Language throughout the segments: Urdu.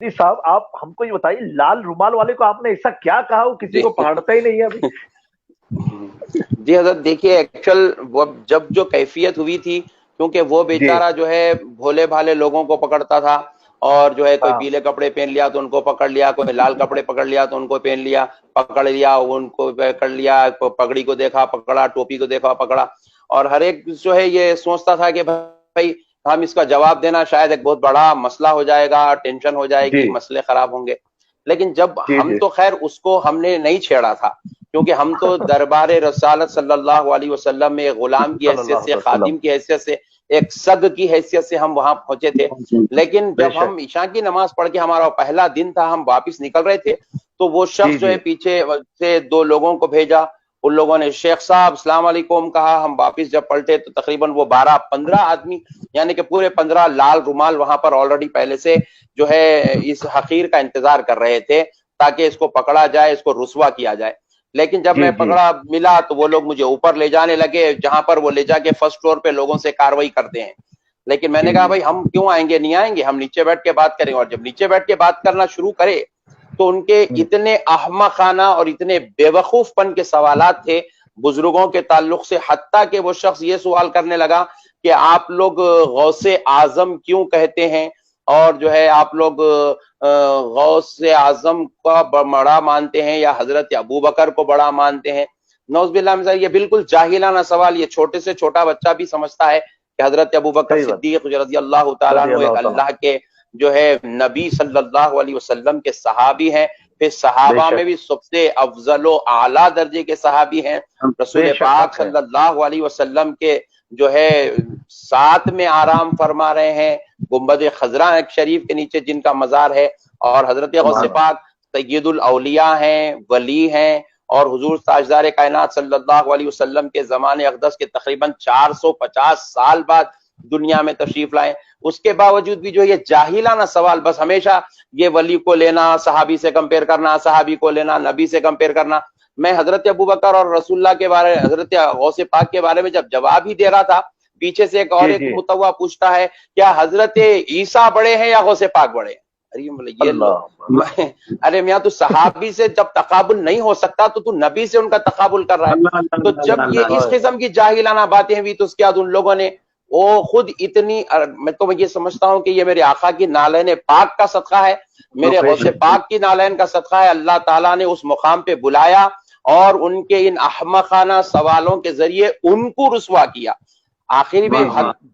جی صاحب آپ ہم کو یہ بتائیے، لال رومال والے کو آپ نے ایسا کیا کہا وہ کسی کو پکڑتا ہی نہیں ہے ابھی؟ جی حضرت دیکھیے، ایکچوئل وہ جب جو کیفیت ہوئی تھی، کیونکہ وہ بیچارہ جو ہے بھولے بھالے لوگوں کو پکڑتا تھا، اور جو ہے کوئی پیلے کپڑے پہن لیا تو ان کو پکڑ لیا، کوئی لال کپڑے پکڑ لیا تو ان کو پہن لیا، پکڑ لیا ان کو پکڑ لیا، پگڑی کو دیکھا پکڑا، ٹوپی کو دیکھا پکڑا، اور ہر ایک جو ہے یہ سوچتا تھا کہ بھائی ہم اس کا جواب دینا شاید ایک بہت بڑا مسئلہ ہو جائے گا، ٹینشن ہو جائے گی، مسئلے خراب ہوں گے. لیکن جب ہم تو خیر اس کو ہم نے نہیں چھیڑا تھا، کیونکہ ہم تو دربار رسالت صلی اللہ علیہ وسلم میں غلام کی حیثیت سے، خادم کی حیثیت سے، ایک سگ کی حیثیت سے ہم وہاں پہنچے تھے. لیکن جب ہم عشاء کی نماز پڑھ کے، ہمارا پہلا دن تھا، ہم واپس نکل رہے تھے، تو وہ شخص جو ہے پیچھے سے 2 لوگوں کو بھیجا. ان لوگوں نے شیخ صاحب السلام علیکم کہا. ہم واپس جب پلٹے تو تقریباً وہ 12-15 آدمی، یعنی کہ پورے 15 لال رومال وہاں پر آلریڈی پہلے سے جو ہے اس حقیر کا انتظار کر رہے تھے تاکہ اس کو پکڑا جائے، اس کو رسوا کیا جائے. لیکن جب میں پکڑا ملا تو وہ لوگ مجھے اوپر لے جانے لگے، جہاں پر وہ لے جا کے فرسٹ فلور پہ لوگوں سے کاروائی کرتے ہیں. لیکن میں نے کہا بھائی ہم کیوں آئیں گے، نہیں آئیں گے، ہم نیچے بیٹھ کے بات کریں. اور جب نیچے بیٹھ کے بات کرنا شروع کرے تو ان کے اتنے احمقانہ اور اتنے بے وقوف پن کے سوالات تھے بزرگوں کے تعلق سے، حتیٰ کہ وہ شخص یہ سوال کرنے لگا کہ آپ لوگ غوث اعظم کیوں کہتے ہیں، اور جو ہے آپ لوگ غوث اعظم کا بڑا مانتے ہیں یا حضرت ابو بکر کو بڑا مانتے ہیں. نعوذ باللہ من ذالک، یہ بالکل جاہلانہ سوال. یہ چھوٹے سے چھوٹا بچہ بھی سمجھتا ہے کہ حضرت ابو بکر صدیق رضی اللہ تعالیٰ عنہ ایک اللہ کے جو ہے نبی صلی اللہ علیہ وسلم کے صحابی ہیں، پھر صحابہ میں بھی سب سے افضل و اعلیٰ درجے کے صحابی ہیں. رسول پاک صلی اللہ علیہ وسلم کے جو ہے ساتھ میں آرام فرما رہے ہیں، گنبد خضرا شریف کے نیچے جن کا مزار ہے، اور حضرت غوث پاک سید الاولیاء ہیں، ولی ہیں، اور حضور تاجدار کائنات صلی اللہ علیہ وسلم کے زمانے اقدس کے تقریباً 450 سال بعد دنیا میں تشریف لائے. اس کے باوجود بھی جو یہ جاہلانہ سوال، بس ہمیشہ یہ ولی کو لینا صحابی سے کمپیئر کرنا، صحابی کو لینا نبی سے کمپیئر کرنا. میں حضرت ابو بکر اور رسول اللہ کے بارے، حضرت غوث پاک کے بارے میں جب جواب ہی دے رہا تھا، پیچھے سے ایک متوا پوچھتا ہے کیا حضرت عیسیٰ بڑے ہیں یا غوث پاک بڑے ہیں؟ ارے میاں تو صحابی سے جب تقابل نہیں ہو سکتا تو نبی سے ان کا تقابل کر رہا ہے. تو جب یہ اس قسم کی جاہلانہ باتیں ہوئی تو اس کے بعد ان لوگوں نے وہ خود اتنی، میں تو یہ سمجھتا ہوں کہ یہ میرے آقا کی نالین پاک کا صدقہ ہے، میرے غوث پاک کی نالین کا صدقہ ہے. اللہ تعالیٰ نے اس مقام پہ بلایا اور ان کے ان احمقانہ سوالوں کے ذریعے ان کو رسوا کیا. آخری میں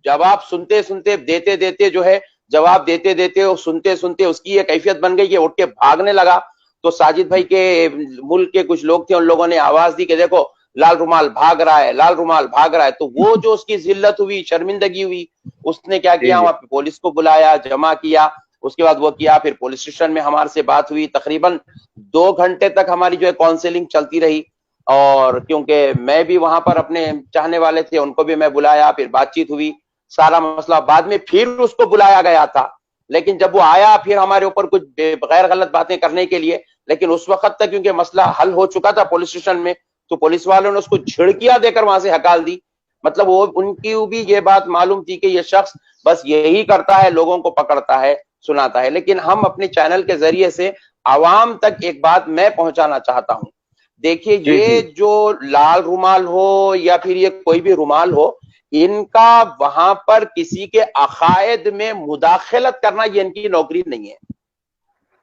جواب سنتے سنتے دیتے دیتے جو ہے جواب دیتے دیتے اور سنتے سنتے اس کی یہ کیفیت بن گئی کہ اٹھ کے بھاگنے لگا. تو ساجد بھائی کے ملک کے کچھ لوگ تھے، ان لوگوں نے آواز دی کہ دیکھو لال رومال بھاگ رہا ہے، لال رومال بھاگ رہا ہے. تو وہ جو اس کی ذلت ہوئی، شرمندگی ہوئی، اس نے کیا کیا، وہاں پہ پولیس کو بلایا، جمع کیا. اس کے بعد وہ کیا، پھر پولیس اسٹیشن میں ہمارے سے بات ہوئی. تقریباً 2 گھنٹے تک ہماری جو ہے کاؤنسلنگ چلتی رہی، اور کیونکہ میں بھی وہاں پر اپنے چاہنے والے تھے ان کو بھی میں بلایا، پھر بات چیت ہوئی. سارا مسئلہ بعد میں پھر اس کو بلایا گیا تھا، لیکن جب وہ آیا پھر ہمارے اوپر کچھ غیر غلط باتیں کرنے کے لیے، لیکن اس وقت تک کیونکہ مسئلہ حل ہو چکا تھا پولیس اسٹیشن میں، تو پولیس والوں نے اس کو جھڑکیاں دے کر وہاں سے ہکال دی. مطلب وہ ان کی بھی یہ بات معلوم تھی کہ یہ شخص بس یہی کرتا ہے، لوگوں کو پکڑتا ہے، سناتا ہے. لیکن ہم اپنے چینل کے ذریعے سے عوام تک ایک بات میں پہنچانا چاہتا ہوں. دیکھیے یہ جو لال رومال ہو یا پھر یہ کوئی بھی رومال ہو، ان کا وہاں پر کسی کے عقائد میں مداخلت کرنا یہ ان کی نوکری نہیں ہے.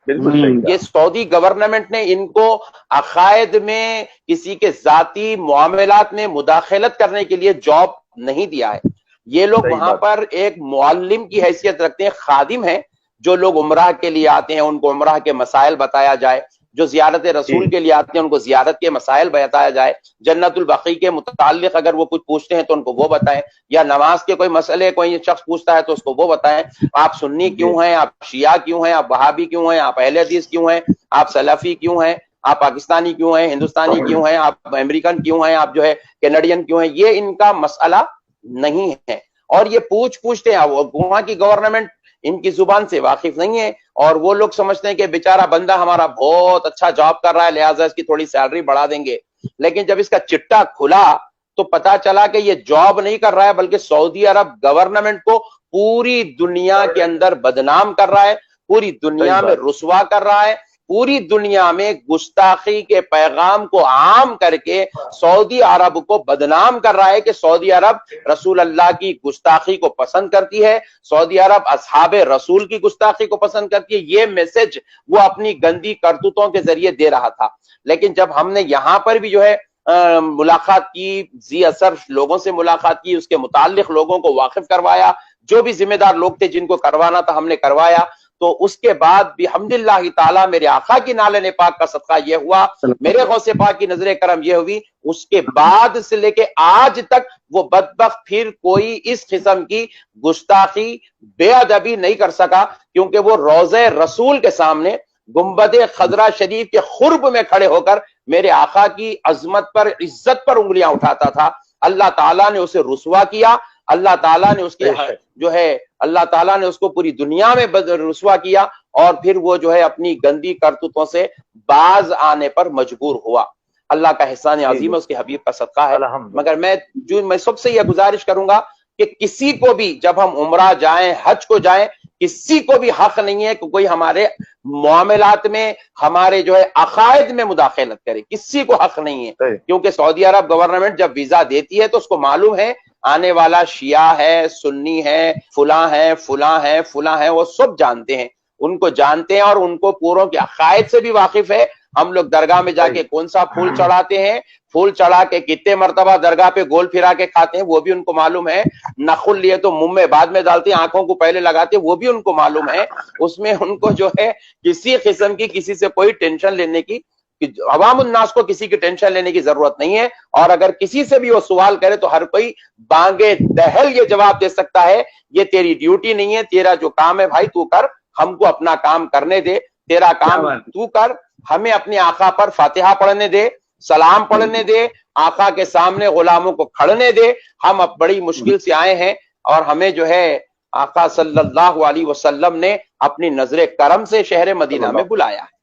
یہ سعودی گورنمنٹ نے ان کو عقائد میں کسی کے ذاتی معاملات میں مداخلت کرنے کے لیے جاب نہیں دیا ہے. یہ لوگ وہاں پر ایک معلم کی حیثیت رکھتے ہیں، خادم ہیں. جو لوگ عمرہ کے لیے آتے ہیں ان کو عمرہ کے مسائل بتایا جائے، جو زیارت رسول کے لیے آتے ہیں ان کو زیارت کے مسائل بتایا جائے، جنت البقیع کے متعلق اگر وہ کچھ پوچھتے ہیں تو ان کو وہ بتائیں، یا نماز کے کوئی مسئلے کوئی شخص پوچھتا ہے تو اس کو وہ بتائیں. آپ سنی کیوں ہیں، آپ شیعہ کیوں ہیں، آپ وہابی کیوں ہیں، آپ اہل حدیث کیوں ہیں، آپ سلفی کیوں ہیں، آپ پاکستانی کیوں ہیں، ہندوستانی کیوں ہیں، آپ امریکن کیوں ہیں، آپ جو ہے کینیڈین کیوں ہیں. یہ ان کا مسئلہ نہیں ہے. اور یہ پوچھتے ہیں، وہاں کی گورنمنٹ ان کی زبان سے واقف نہیں ہے، اور وہ لوگ سمجھتے ہیں کہ بیچارہ بندہ ہمارا بہت اچھا جاب کر رہا ہے لہٰذا اس کی تھوڑی سیلری بڑھا دیں گے. لیکن جب اس کا چٹا کھلا تو پتا چلا کہ یہ جاب نہیں کر رہا ہے بلکہ سعودی عرب گورنمنٹ کو پوری دنیا کے اندر بدنام کر رہا ہے. پوری دنیا میں رسوا کر رہا ہے، پوری دنیا میں گستاخی کے پیغام کو عام کر کے سعودی عرب کو بدنام کر رہا ہے کہ سعودی عرب رسول اللہ کی گستاخی کو پسند کرتی ہے، سعودی عرب اصحاب رسول کی گستاخی کو پسند کرتی ہے۔ یہ میسج وہ اپنی گندی کرتوتوں کے ذریعے دے رہا تھا۔ لیکن جب ہم نے یہاں پر بھی جو ہے ملاقات کی، ذی اثر لوگوں سے ملاقات کی، اس کے متعلق لوگوں کو واقف کروایا، جو بھی ذمہ دار لوگ تھے جن کو کروانا تھا ہم نے کروایا، تو اس کے بعد بھی الحمدللہ تعالیٰ میرے آقا کی نالے پاک کا صدقہ یہ ہوا، میرے غوث پاک کی نظر کرم یہ ہوئی، اس کے بعد سے لے کے آج تک وہ بدبخت پھر کوئی اس قسم کی گستاخی بے ادبی نہیں کر سکا، کیونکہ وہ روضہ رسول کے سامنے گنبد خضرا شریف کے قرب میں کھڑے ہو کر میرے آقا کی عظمت پر، عزت پر انگلیاں اٹھاتا تھا۔ اللہ تعالیٰ نے اسے رسوا کیا، اللہ تعالیٰ نے اس کے جو ہے اللہ تعالیٰ نے اس کو پوری دنیا میں رسوا کیا، اور پھر وہ جو ہے اپنی گندی کرتوتوں سے باز آنے پر مجبور ہوا۔ اللہ کا احسان عظیم ہے، اس کے حبیب کا صدقہ ہے۔ مگر میں سب سے یہ گزارش کروں گا کہ کسی کو بھی جب ہم عمرہ جائیں، حج کو جائیں، کسی کو بھی حق نہیں ہے کہ کوئی ہمارے معاملات میں، ہمارے جو ہے عقائد میں مداخلت کرے، کسی کو حق نہیں ہے، کیونکہ سعودی عرب گورنمنٹ جب ویزا دیتی ہے تو اس کو معلوم ہے آنے والا شیعہ ہے، سنی ہے، فلاں ہے، فلاں ہے، فلاں ہے، وہ سب جانتے ہیں، ان کو جانتے ہیں، اور ان کو پوروں کے عقائد سے بھی واقف ہے۔ ہم لوگ درگاہ میں جا کے کون سا پھول چڑھاتے ہیں، پھول چڑھا کے کتنے مرتبہ درگاہ پہ گول پھرا کے کھاتے ہیں، وہ بھی ان کو معلوم ہے۔ نخل لیے تو منہ میں بعد میں ڈالتے ہیں، آنکھوں کو پہلے لگاتے ہیں، وہ بھی ان کو معلوم ہے۔ اس میں ان کو جو ہے کسی قسم کی کسی سے کوئی ٹینشن لینے کی، عوام الناس کو کسی کی ٹینشن لینے کی ضرورت نہیں ہے۔ اور اگر کسی سے بھی وہ سوال کرے تو ہر کوئی بانگے دہل یہ جواب دے سکتا ہے، یہ تیری ڈیوٹی نہیں ہے، تیرا جو کام ہے بھائی تو کر، ہم کو اپنا کام کرنے دے، تیرا کام تو کر، ہمیں اپنے آقا پر فاتحہ پڑھنے دے، سلام پڑھنے دے، آقا کے سامنے غلاموں کو کھڑنے دے۔ ہم اب بڑی مشکل سے آئے ہیں، اور ہمیں جو ہے آقا صلی اللہ علیہ وسلم نے اپنی نظر کرم سے شہر مدینہ میں بلایا ہے۔